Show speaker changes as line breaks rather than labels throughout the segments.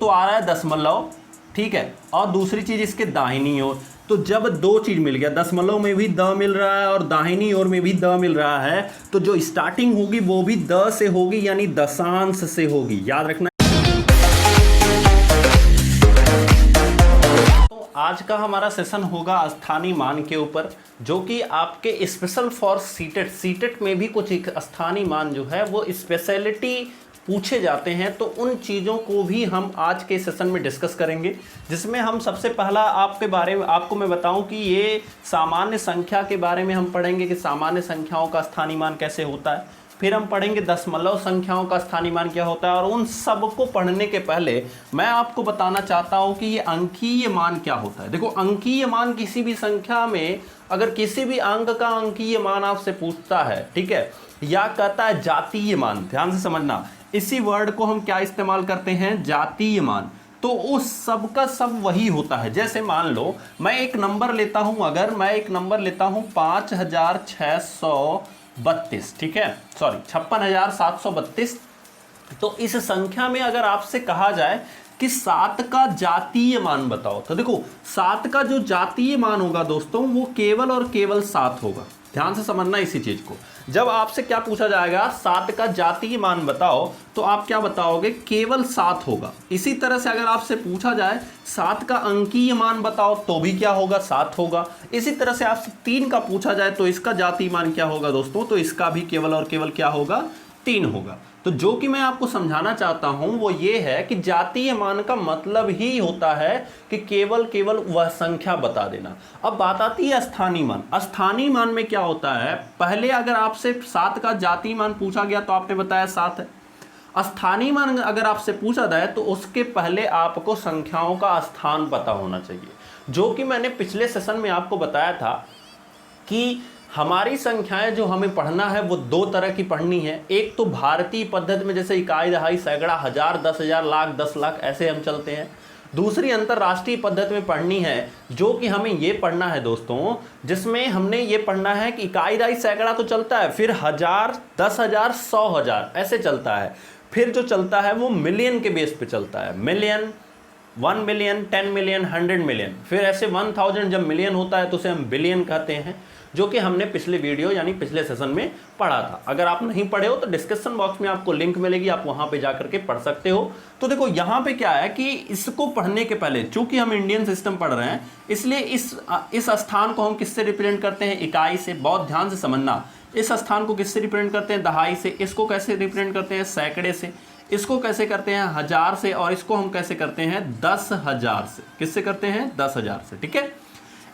तो आ रहा है दशमलव, ठीक है, और दूसरी चीज इसके दाहिनी ओर। तो जब दो चीज मिल गया, दशमलव में भी द मिल रहा है और दाहिनी ओर में भी द मिल रहा है, तो जो स्टार्टिंग होगी वो भी द से होगी, यानी दशांश से होगी। याद रखना। तो आज का हमारा सेशन होगा स्थानीय मान के ऊपर, जो कि आपके स्पेशल फॉर सीटेट, सीटेट में भी कुछ स्थानीय मान जो है वो स्पेशलिटी पूछे जाते हैं। तो उन चीज़ों को भी हम आज के सेशन में डिस्कस करेंगे, जिसमें हम सबसे पहला आपको मैं बताऊं कि ये सामान्य संख्या के बारे में हम पढ़ेंगे कि सामान्य संख्याओं का स्थानीय मान कैसे होता है। फिर हम पढ़ेंगे दशमलव संख्याओं का स्थानीय मान क्या होता है। और उन सब को पढ़ने के पहले मैं आपको बताना चाहता हूं कि ये अंकीय मान क्या होता है। देखो, अंकीय मान किसी भी संख्या में अगर किसी भी अंक का अंकीय मान आपसे पूछता है, ठीक है, या कहता है जातीय मान, ध्यान से समझना, इसी वर्ड को हम क्या इस्तेमाल करते हैं, जातीय मान, तो उस सब का सब वही होता है। जैसे मान लो मैं एक नंबर लेता हूं, अगर मैं एक नंबर लेता हूं 5632, ठीक है, सॉरी 56,732, तो इस संख्या में अगर आपसे कहा जाए कि 7 का जातीय मान बताओ, तो देखो 7 का जो जातीय मान होगा दोस्तों वो केवल और केवल 7 होगा। ध्यान से समझना इसी चीज को। जब आपसे क्या पूछा जाएगा 7 का जातीय मान बताओ, तो आप क्या बताओगे, केवल 7 होगा। इसी तरह से अगर आपसे पूछा जाए 7 का अंकीय मान बताओ, तो भी क्या होगा, 7 होगा। इसी तरह से आपसे 3 का पूछा जाए तो इसका जातीय मान क्या होगा दोस्तों, तो इसका भी केवल और केवल क्या होगा, 3 होगा। तो जो कि मैं आपको समझाना चाहता हूं वो ये है कि जातीय मान का मतलब ही होता है कि केवल वह संख्या बता देना। अब बात आती है स्थानीय मान। स्थानीय मान में क्या होता है, पहले अगर आपसे 7 का जातीय मान पूछा गया तो आपने बताया 7 है। स्थानीय मान अगर आपसे पूछा जाए तो उसके पहले आपको संख्याओं का स्थान पता होना चाहिए, जो कि मैंने पिछले सेशन में आपको बताया था कि हमारी संख्याएं जो हमें पढ़ना है वो दो तरह की पढ़नी है। एक तो भारतीय पद्धति में, जैसे इकाई, दहाई, सैकड़ा, हजार, 10,000, लाख, 10 लाख, ऐसे हम चलते हैं। दूसरी अंतरराष्ट्रीय पद्धति में पढ़नी है, जो कि हमें ये पढ़ना है दोस्तों, जिसमें हमने ये पढ़ना है कि इकाई, दहाई, सैकड़ा तो चलता है, फिर 1000, 10,000, 100,000 ऐसे चलता है। फिर जो चलता है वो मिलियन के बेस पे चलता है, मिलियन, 1 मिलियन, 10 मिलियन, 100 मिलियन, फिर ऐसे 1000 जब मिलियन होता है तो उसे हम बिलियन कहते हैं, जो कि हमने पिछले वीडियो यानी पिछले सेशन में पढ़ा था। अगर आप नहीं पढ़े हो तो डिस्क्रिप्शन बॉक्स में आपको लिंक मिलेगी, आप वहां पे जाकर के पढ़ सकते हो। तो देखो यहाँ पे क्या है कि इसको पढ़ने के पहले, चूंकि हम इंडियन सिस्टम पढ़ रहे हैं, इसलिए इस स्थान को हम किससे रिप्रेजेंट करते हैं, इकाई से। बहुत ध्यान से समझना, इस स्थान को किससे रिप्रेजेंट करते हैं, दहाई से। इसको कैसे रिप्रेजेंट करते हैं, सैकड़े से। इसको कैसे करते हैं, 1000 से। और इसको हम कैसे करते हैं, 10,000 से। किससे करते हैं, 10,000 से, ठीक है।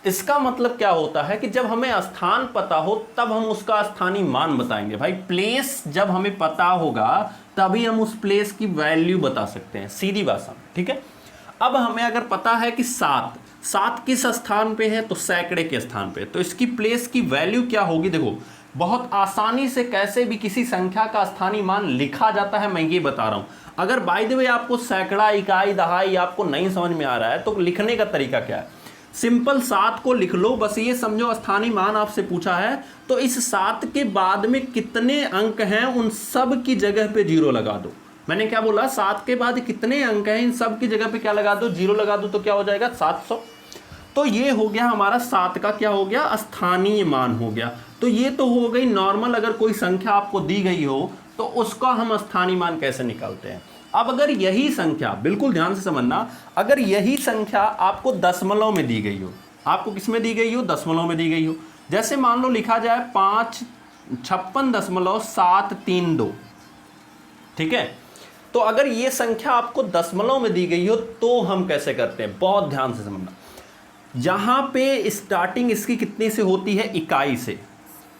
इसका मतलब क्या होता है कि जब हमें स्थान पता हो तब हम उसका स्थानीय मान बताएंगे। भाई प्लेस जब हमें पता होगा तभी हम उस प्लेस की वैल्यू बता सकते हैं, सीधी भाषा में, ठीक है। अब हमें अगर पता है कि 7 किस स्थान पे है, तो सैकड़े के स्थान पे, तो इसकी प्लेस की वैल्यू क्या होगी। देखो बहुत आसानी से कैसे भी किसी संख्या का स्थानीय मान लिखा जाता है, मैं ये बता रहा हूं। अगर बाय द वे आपको सैकड़ा, इकाई, दहाई आपको नहीं समझ में आ रहा है तो लिखने का तरीका क्या है, सिंपल 7 को लिख लो। बस ये समझो स्थानीय मान आपसे पूछा है तो इस 7 के बाद में कितने अंक हैं उन सब की जगह पे 0 लगा दो। मैंने क्या बोला, 7 के बाद कितने अंक हैं इन सब की जगह पे क्या लगा दो, 0 लगा दो, तो क्या हो जाएगा, 700। तो ये हो गया हमारा 7 का क्या हो गया, स्थानीय मान हो गया। तो ये तो हो गई नॉर्मल, अगर कोई संख्या आपको दी गई हो तो उसका हम स्थानीय मान कैसे निकालते हैं। अब अगर यही संख्या, बिल्कुल ध्यान से समझना, अगर यही संख्या आपको दशमलव में दी गई हो, आपको किस में दी गई हो, दशमलव में दी गई हो। जैसे मान लो लिखा जाए 56.732, ठीक है। तो अगर ये संख्या आपको दशमलव में दी गई हो तो हम कैसे करते हैं, बहुत ध्यान से समझना। यहां पे स्टार्टिंग इसकी कितनी से होती है, इकाई से,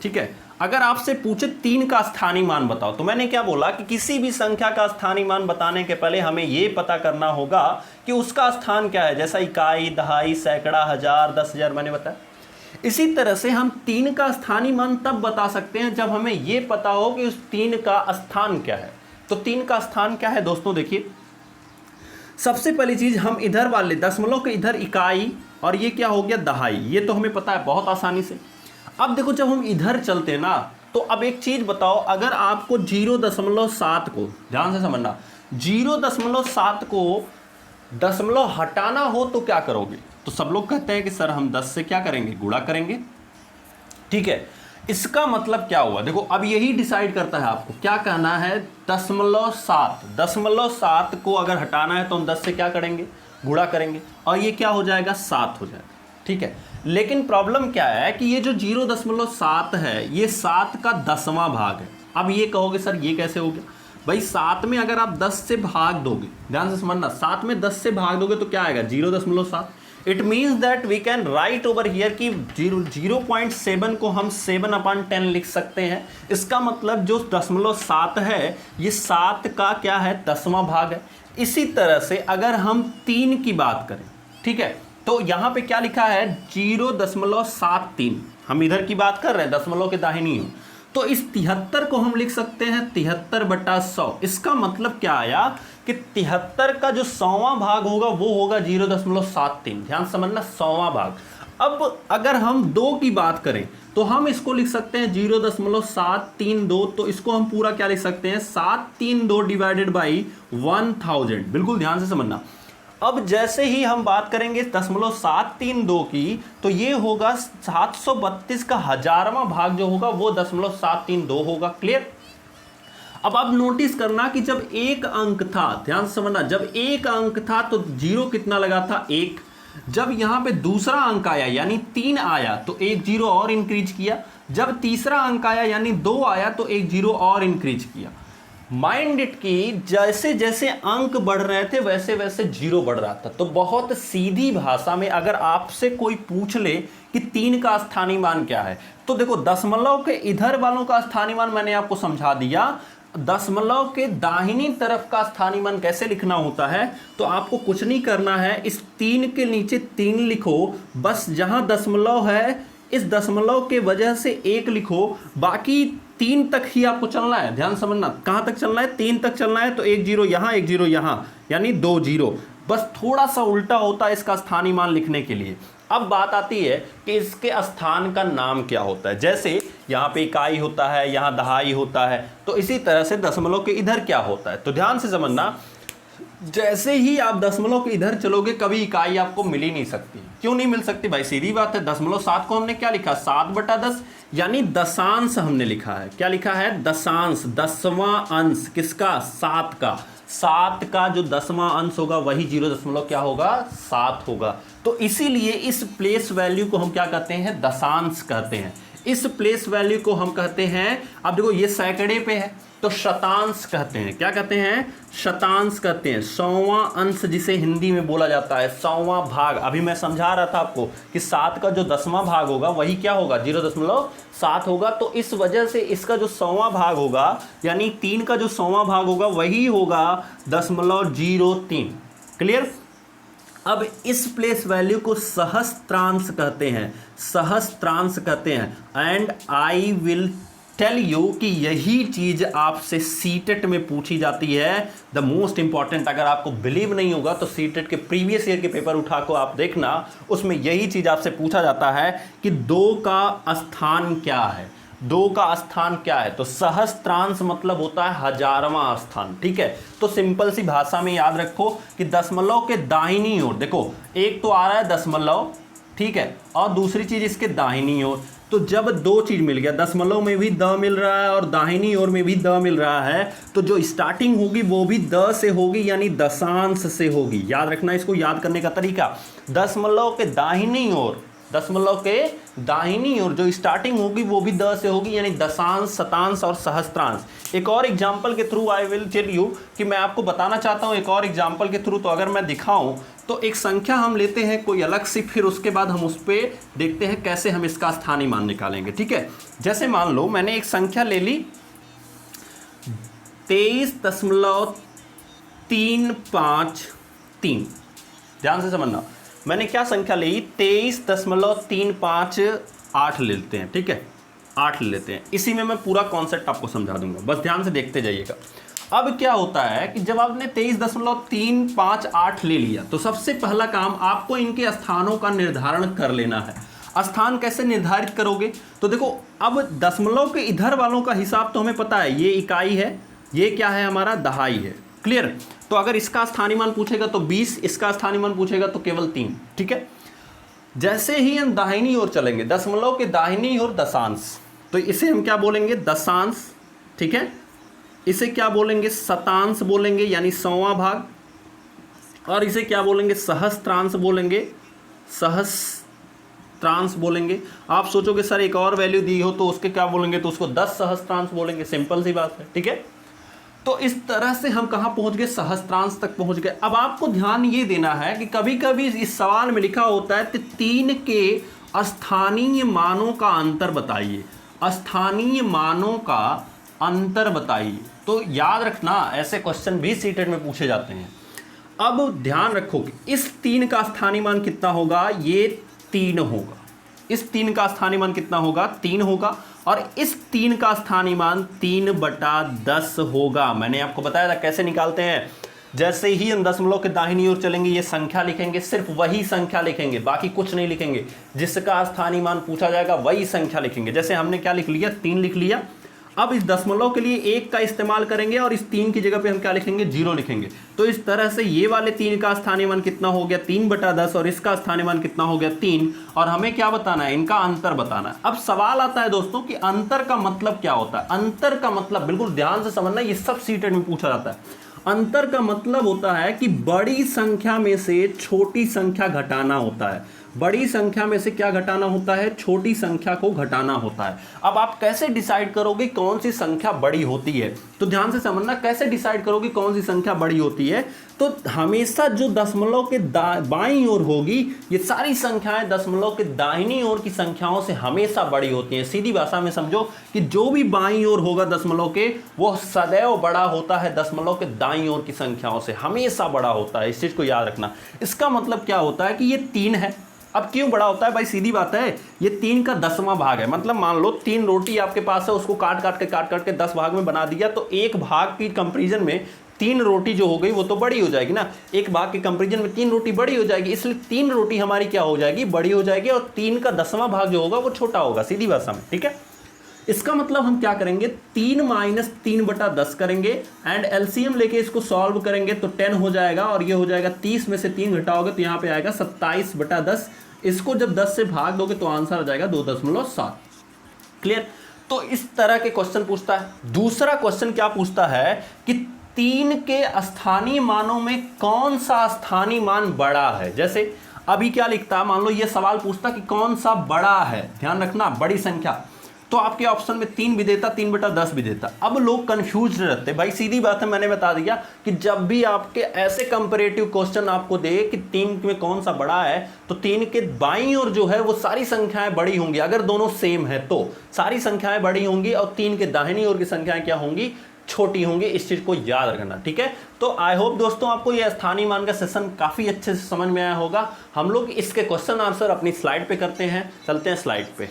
ठीक है। अगर आपसे पूछे 3 का स्थानीय मान बताओ, तो मैंने क्या बोला कि किसी भी संख्या का स्थानीय मान बताने के पहले हमें यह पता करना होगा कि उसका स्थान क्या है। जैसा इकाई, दहाई, सैकड़ा, 1000, 10,000 मैंने बताया। इसी तरह से हम 3 का स्थानीय मान तब बता सकते हैं जब हमें यह पता हो कि उस 3 का स्थान क्या है। तो 3 का स्थान क्या है दोस्तों, देखिए सबसे पहली चीज हम इधर वाले दशमलव के इधर इकाई और ये क्या हो गया, दहाई, ये तो हमें पता है बहुत आसानी से। अब देखो जब हम इधर चलते हैं ना, तो अब एक चीज बताओ, अगर आपको 0.7 को, ध्यान से समझना, 0.7 को दशमलव हटाना हो तो क्या करोगे? तो सब लोग कहते हैं कि सर हम 10 से क्या करेंगे, गुणा करेंगे। ठीक है, इसका मतलब क्या हुआ, देखो अब यही डिसाइड करता है आपको क्या कहना है। 0.7 को अगर हटाना है तो हम 10 से क्या करेंगे, गुणा करेंगे, और ये क्या हो जाएगा, 7 हो जाएगा। ठीक है, लेकिन प्रॉब्लम क्या है कि ये जो 0.7 है ये 7 का 10वां भाग है। अब ये कहोगे सर ये कैसे हो गया, भाई 7 में अगर आप 10 से भाग दोगे, ध्यान से समझना, 7 में 10 से भाग दोगे तो क्या आएगा, 0.7। It means that we can write over here कि 0.7 को हम 7/10 लिख सकते हैं। इसका मतलब जो 0.7 है ये 7 का क्या है, 10वां भाग है। इसी तरह से अगर हम 3 की बात करें, ठीक है, तो यहां पे क्या लिखा है, 0.73। हम इधर की बात कर रहे हैं, दशमलव के दाहिनी ओर, तो इस 73 को हम लिख सकते हैं 73/100। इसका मतलब क्या आया कि 73 का जो 100वां भाग होगा वो होगा 0.73। ध्यान समझना, 100वां भाग। अब अगर हम 2 की बात करें तो हम इसको लिख सकते हैं 0.732। तो इसको हम पूरा क्या लिख सकते हैं, 732 डिवाइडेड बाई 1000। बिल्कुल ध्यान से समझना। अब जैसे ही हम बात करेंगे 0.732 की, तो ये होगा 732 का 1000वां भाग जो होगा वो 0.732 होगा। क्लियर? अब आप नोटिस करना कि जब एक अंक था, ध्यान से समझना, जब एक अंक था तो 0 कितना लगा था, 1। जब यहां पे दूसरा अंक आया यानी 3 आया तो 1 0 और इंक्रीज किया। जब तीसरा अंक आया यानी 2 आया तो 1 0 और इंक्रीज किया। माइंड इट की जैसे जैसे अंक बढ़ रहे थे वैसे वैसे 0 बढ़ रहा था। तो बहुत सीधी भाषा में अगर आपसे कोई पूछ ले कि 3 का स्थानीय मान क्या है, तो देखो दशमलव के इधर वालों का स्थानीय मान मैंने आपको समझा दिया। दशमलव के दाहिनी तरफ का स्थानीय मान कैसे लिखना होता है, तो आपको कुछ नहीं करना है, इस 3 के नीचे 3 लिखो, बस जहां दशमलव है इस दशमलव के वजह से 1 लिखो, बाकी 3 तक ही आपको चलना है। ध्यान समझना, कहां तक चलना है, 3 तक चलना है। तो 1 0 यहां, 1 0 यहां, यानी 2 0। बस थोड़ा सा उल्टा होता है इसका स्थानीय मान लिखने के लिए। अब बात आती है कि इसके स्थान का नाम क्या होता है। जैसे यहाँ पे इकाई होता है, यहाँ दहाई होता है, तो इसी तरह से दशमलव के इधर क्या होता है। तो ध्यान से समझना, जैसे ही आप दशमलव के इधर चलोगे कभी इकाई आपको मिल ही नहीं सकती। क्यों नहीं मिल सकती भाई, सीधी बात है, 0.7 को हमने क्या लिखा, 7/10, यानी दशांश हमने लिखा है। क्या लिखा है, दशांश, 10वां अंश किसका, 7 का। 7 का जो 10वां अंश होगा वही 0 क्या होगा, 7 होगा। तो इसीलिए इस प्लेस वैल्यू को हम क्या कहते हैं, दशांश कहते हैं। इस प्लेस वैल्यू को हम कहते हैं, अब देखो ये सैकड़े पे है तो शतांश कहते हैं। क्या कहते हैं, शतांश कहते हैं। 100वां अंश जिसे हिंदी में बोला जाता है, 100वां भाग। अभी मैं समझा रहा था आपको कि 7 का जो 10वां भाग होगा वही क्या होगा, 0.7 होगा। तो इस वजह से इसका जो 100वां भाग होगा यानी 3 का जो 100वां भाग होगा वही होगा 0.03। क्लियर? अब इस प्लेस वैल्यू को सहस्त्रांश कहते हैं, सहस्त्रांश कहते हैं। And I will tell you कि यही चीज आपसे सीटेट में पूछी जाती है। द मोस्ट इंपॉर्टेंट, अगर आपको बिलीव नहीं होगा तो सीटेट के प्रीवियस ईयर के पेपर उठा को आप देखना, उसमें यही चीज आपसे पूछा जाता है कि 2 का स्थान क्या है, 2 का स्थान क्या है। तो सहस्त्रांश मतलब होता है 1000वां स्थान। ठीक है, तो सिंपल सी भाषा में याद रखो कि दशमलव के दाहिनी ओर, देखो एक तो आ रहा है दशमलव, ठीक है, और दूसरी चीज इसके दाहिनी ओर। तो जब 2 चीज मिल गया, दशमलव में भी द मिल रहा है और दाहिनी ओर में भी द मिल रहा है, तो जो स्टार्टिंग होगी वो भी द से होगी, यानी दशांश से होगी। याद रखना, इसको याद करने का तरीका, दशमलव के दाहिनी ओर, दशमलव के दाहिनी ओर जो स्टार्टिंग होगी वो भी द से होगी, यानी दशांश, शतांश और सहस्त्रांश। एक और एग्जांपल के through I will tell you कि मैं आपको बताना चाहता हूं एक और एग्जांपल के थ्रू। तो अगर मैं दिखाऊं तो एक संख्या हम लेते हैं कोई अलग सी, फिर उसके बाद हम उस पर देखते हैं कैसे हम इसका स्थानीय मान निकालेंगे। ठीक है, जैसे मान लो मैंने एक संख्या ले ली 23.353। ध्यान से समझना, मैंने क्या संख्या ली, 23.358 ले लेते हैं। ठीक है, 8 ले लेते हैं। इसी में मैं पूरा कॉन्सेप्ट आपको समझा दूंगा, बस ध्यान से देखते जाइएगा। अब क्या होता है कि जब आपने 23.358 ले लिया तो सबसे पहला काम आपको इनके स्थानों का निर्धारण कर लेना है। स्थान कैसे निर्धारित करोगे, तो देखो अब दशमलव के इधर वालों का हिसाब तो हमें पता है, ये इकाई है, ये क्या है हमारा, दहाई है। क्लियर? तो अगर इसका स्थानीय मान पूछेगा तो 20, इसका स्थानीय मान पूछेगा तो केवल 3। ठीक है, जैसे ही हम दाहिनी ओर चलेंगे, दशमलव के दाहिनी ओर दशांश, तो इसे हम क्या बोलेंगे, दशांश। ठीक है, इसे क्या बोलेंगे, शतांश बोलेंगे यानी 100वां भाग, और इसे क्या बोलेंगे, सहस्त्रांश बोलेंगे, सहस्त्रांश बोलेंगे। आप सोचोगे सर एक और वैल्यू दी हो तो उसके क्या बोलेंगे, तो उसको 10 सहस्त्रांश बोलेंगे, सिंपल सी बात है। ठीक है, तो इस तरह से हम कहां पहुंच गए, सहस्त्रांश तक पहुंच गए। अब आपको ध्यान ये देना है कि कभी कभी इस सवाल में लिखा होता है कि 3 के स्थानीय मानों का अंतर बताइए, स्थानीय मानों का अंतर बताइए। तो याद रखना ऐसे क्वेश्चन भी सीटेट में पूछे जाते हैं। अब ध्यान रखो कि इस 3 का स्थानीय मान कितना होगा, ये 3 होगा। इस 3 का स्थानीय मान कितना होगा, 3 होगा, और इस 3 का स्थानीय मान 3/10 होगा। मैंने आपको बताया था कैसे निकालते हैं, जैसे ही हम दशमलव के दाहिनी ओर चलेंगे ये संख्या लिखेंगे, सिर्फ वही संख्या लिखेंगे, बाकी कुछ नहीं लिखेंगे। जिसका स्थानीय मान पूछा जाएगा वही संख्या लिखेंगे। जैसे हमने क्या लिख लिया, 3 लिख लिया। अब इस दशमलव के लिए 1 का इस्तेमाल करेंगे और इस 3 की जगह पे हम क्या लिखेंगे, 0 लिखेंगे। तो इस तरह से ये वाले 3 का स्थानीय मान कितना हो गया, 3/10, और इसका स्थानीय मान कितना हो गया, 3। और हमें क्या बताना है, इनका अंतर बताना है। अब सवाल आता है दोस्तों कि अंतर का मतलब क्या होता है। अंतर का मतलब बिल्कुल ध्यान से समझना, ये सब सीटेट में पूछा जाता है। अंतर का मतलब होता है कि बड़ी संख्या में से छोटी संख्या घटाना होता है। बड़ी संख्या में से क्या घटाना होता है, छोटी संख्या को घटाना होता है। अब आप कैसे डिसाइड करोगे कौन सी संख्या बड़ी होती है, तो ध्यान से समझना, कैसे डिसाइड करोगे कौन सी संख्या बड़ी होती है। तो हमेशा जो दशमलव के बाईं ओर होगी, ये सारी संख्याएं दशमलव के दाहिनी ओर की संख्याओं से हमेशा बड़ी होती हैं। सीधी भाषा में समझो कि जो भी बाईं ओर होगा दशमलव के, वो सदैव बड़ा होता है दशमलव के दाईं ओर की संख्याओं से, हमेशा बड़ा होता है। इस चीज को याद रखना। इसका मतलब क्या होता है कि ये 3 है। अब क्यों बड़ा होता है भाई, सीधी बात है, ये 3 का 10वां भाग है। मतलब मान लो 3 रोटी आपके पास है, उसको काट काट के 10 भाग में बना दिया, तो एक भाग की कंपैरिजन में 3 रोटी जो हो गई वो तो बड़ी हो जाएगी ना। एक भाग के कंपैरिजन में 3 रोटी बड़ी हो जाएगी, इसलिए 3 रोटी हमारी क्या हो जाएगी, बड़ी हो जाएगी, और 3 का 10वां भाग जो होगा वो छोटा होगा, सीधी भाषा में। ठीक है, इसका मतलब हम क्या करेंगे, 3 - 3/10 करेंगे एंड एलसीएम लेके इसको सॉल्व करेंगे तो 10 हो जाएगा, और ये हो जाएगा 30 में से 3 घटाओगे तो यहाँ पे आएगा 27/10। इसको जब 10 से भाग दोगे तो आंसर आ जाएगा 2.7। क्लियर। तो इस तरह के क्वेश्चन पूछता है। दूसरा क्वेश्चन क्या पूछता है कि 3 के स्थानीय मानों में कौन सा स्थानीय मान बड़ा है। जैसे अभी क्या लिखता, मान लो ये सवाल पूछता कि कौन सा बड़ा है, ध्यान रखना, बड़ी संख्या, तो आपके ऑप्शन में 3 भी देता, 3/10 भी देता। अब लोग कंफ्यूज रहते। भाई सीधी बात है, मैंने बता दिया कि जब भी आपके ऐसे कंपैरेटिव क्वेश्चन आपको दे कि 3 में कौन सा बड़ा है, तो 3 के बाईं ओर जो है वो सारी संख्याएं बड़ी होंगी। अगर दोनों सेम है तो सारी संख्याएं बड़ी होंगी, और 3 के दाहिनी ओर की संख्याएं क्या होंगी, छोटी होंगी। इस चीज को याद रखना। ठीक है, तो आई होप दोस्तों आपको यह स्थानीय मान का सेशन काफी अच्छे से समझ में आया होगा। हम लोग इसके क्वेश्चन आंसर अपनी स्लाइड पे करते हैं। चलते हैं स्लाइड पे।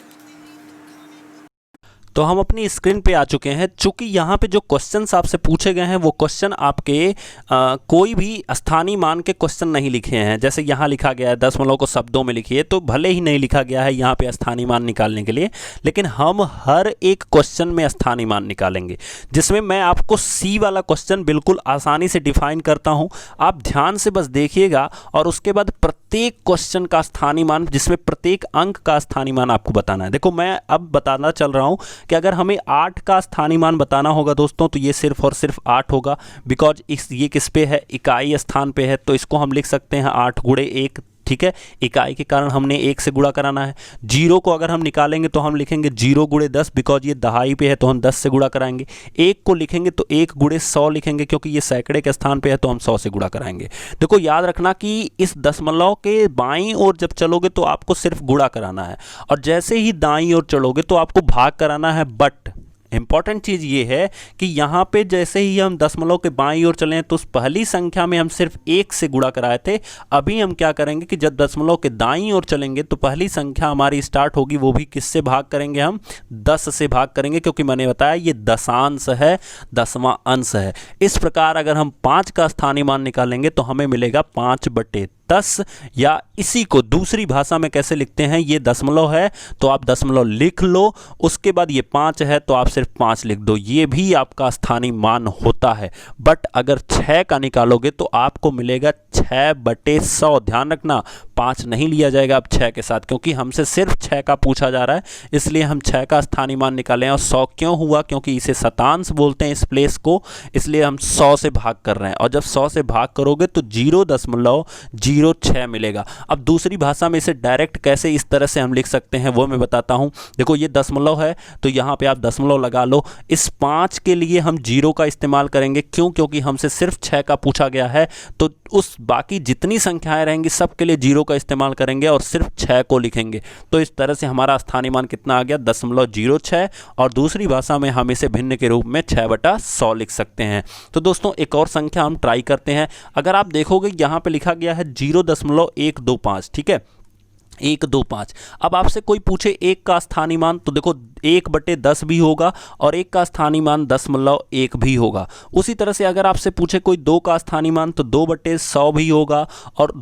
तो हम अपनी स्क्रीन पे आ चुके हैं। चूंकि यहाँ पे जो क्वेश्चंस आपसे पूछे गए हैं वो क्वेश्चन आपके कोई भी स्थानीय मान के क्वेश्चन नहीं लिखे हैं। जैसे यहाँ लिखा गया है दशमलव को शब्दों में लिखिए, तो भले ही नहीं लिखा गया है यहाँ पे स्थानीय मान निकालने के लिए, लेकिन हम हर एक क्वेश्चन में स्थानीय मान निकालेंगे, जिसमें मैं आपको सी वाला क्वेश्चन बिल्कुल आसानी से डिफाइन करता हूँ। आप ध्यान से बस देखिएगा और उसके बाद प्रत्येक क्वेश्चन का स्थानीय मान, जिसमें प्रत्येक अंक का स्थानीय मान आपको बताना है। देखो मैं अब बताना चल रहा हूँ कि अगर हमें 8 का स्थानीय मान बताना होगा दोस्तों, तो ये सिर्फ और सिर्फ 8 होगा, बिकॉज ये किस पे है, इकाई स्थान पे है, तो इसको हम लिख सकते हैं 8 × 1। ठीक है, इकाई के कारण हमने 1 से गुणा कराना है। 0 को अगर हम निकालेंगे तो हम लिखेंगे 0 × 10, बिकॉज ये दहाई पे है तो हम 10 से गुणा कराएंगे। 1 को लिखेंगे तो 1 × 100 लिखेंगे, क्योंकि ये सैकड़े के स्थान पे है तो हम 100 से गुणा कराएंगे। देखो याद रखना कि इस दशमलव के बाईं ओर जब चलोगे तो आपको सिर्फ गुणा कराना है, और जैसे ही दाईं ओर चलोगे तो आपको भाग कराना है। बट इंपॉर्टेंट चीज़ ये है कि यहाँ पे जैसे ही हम दशमलव के बाईं ओर चले तो उस पहली संख्या में हम सिर्फ 1 से गुणा कराए थे। अभी हम क्या करेंगे कि जब दशमलव के दाईं ओर चलेंगे तो पहली संख्या हमारी स्टार्ट होगी, वो भी किससे भाग करेंगे, हम 10 से भाग करेंगे, क्योंकि मैंने बताया ये दशांश है, 10वां अंश है। इस प्रकार अगर हम 5 का स्थानीय मान निकालेंगे तो हमें मिलेगा 5/10, या इसी को दूसरी भाषा में कैसे लिखते हैं, ये दशमलव है तो आप दशमलव लिख लो, उसके बाद ये 5 है तो आप सिर्फ 5 लिख दो, ये भी आपका स्थानीय मान होता है। बट अगर 6 का निकालोगे तो आपको मिलेगा 6/100। ध्यान रखना 5 नहीं लिया जाएगा अब 6 के साथ, क्योंकि हमसे सिर्फ 6 का पूछा जा रहा है, इसलिए हम 6 का स्थानीय मान निकालें। और 100 क्यों हुआ? क्योंकि इसे शतांश बोलते हैं इस प्लेस को, इसलिए हम 100 से भाग कर रहे हैं। और जब 100 से भाग करोगे तो 0.06 मिलेगा। अब दूसरी भाषा में इसे डायरेक्ट कैसे इस तरह से हम लिख सकते हैं वो मैं बताता हूं। देखो ये दशमलव है तो यहां पे आप दशमलव लगा लो। इस 5 के लिए हम 0 का इस्तेमाल करेंगे, क्यों? क्योंकि हमसे सिर्फ 6 का पूछा गया है, तो उस बाकी जितनी संख्याएं रहेंगी सब के लिए 0 का इस्तेमाल करेंगे और सिर्फ 6 को लिखेंगे। तो इस तरह से हमारा स्थानीय मान कितना आ गया? 0.06। और दूसरी भाषा में हम इसे भिन्न के रूप में 6/100 लिख सकते हैं। तो दोस्तों एक और संख्या हम ट्राई करते हैं। अगर आप देखोगे यहाँ पे लिखा गया है 0.125, ठीक है, 125। अब आपसे कोई पूछे 1 का स्थानीय मान, तो देखो 1/10 भी होगा और 1 का स्थानीय मान 0.1 भी होगा। उसी तरह से अगर आपसे पूछे कोई 2 का स्थानीय मान तो 2/100 भी होगा और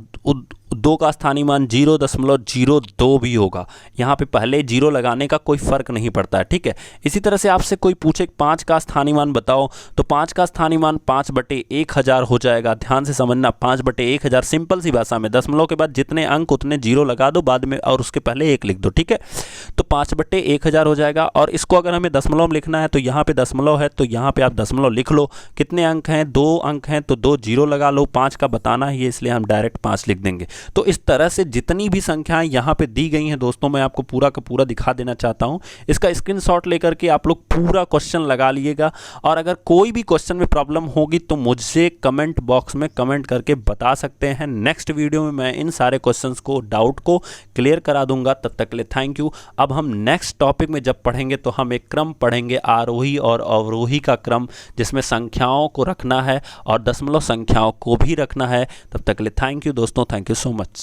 2 का स्थानीय मान 0.02 भी होगा। यहाँ पे पहले 0 लगाने का कोई फर्क नहीं पड़ता है, ठीक है। इसी तरह से आपसे कोई पूछे 5 का स्थानीय मान बताओ, तो 5 का स्थानीय मान 5/1000 हो जाएगा। ध्यान से समझना, 5/1000 सिंपल सी भाषा में दशमलव के बाद जितने अंक उतने 0 लगा दो बाद में और उसके पहले 1 लिख दो, ठीक है। तो 5/1000 हो जाएगा। और इसको अगर हमें दशमलव में लिखना है तो यहाँ पे दशमलव है तो यहाँ पे आप दशमलव लिख लो। कितने अंक हैं? 2 अंक हैं तो 2 0 लगा लो। 5 का बताना ही है इसलिए हम डायरेक्ट 5 लिख देंगे। तो इस तरह से जितनी भी संख्याएं यहाँ पे दी गई हैं दोस्तों, मैं आपको पूरा का पूरा दिखा देना चाहता हूँ। इसका स्क्रीनशॉट लेकर के आप लोग पूरा क्वेश्चन लगा लीजिएगा। और अगर कोई भी क्वेश्चन में प्रॉब्लम होगी तो मुझसे कमेंट बॉक्स में कमेंट करके बता सकते हैं। नेक्स्ट वीडियो में मैं इन सारे क्वेश्चंस को, डाउट को क्लियर करा दूंगा। तब तक के लिए थैंक यू। अब हम नेक्स्ट टॉपिक में जब पढ़ेंगे तो हम एक क्रम पढ़ेंगे, आरोही और अवरोही का क्रम, जिसमें संख्याओं को रखना है और दशमलव संख्याओं को भी रखना है। तब तक के लिए थैंक यू दोस्तों, थैंक यू सो मच।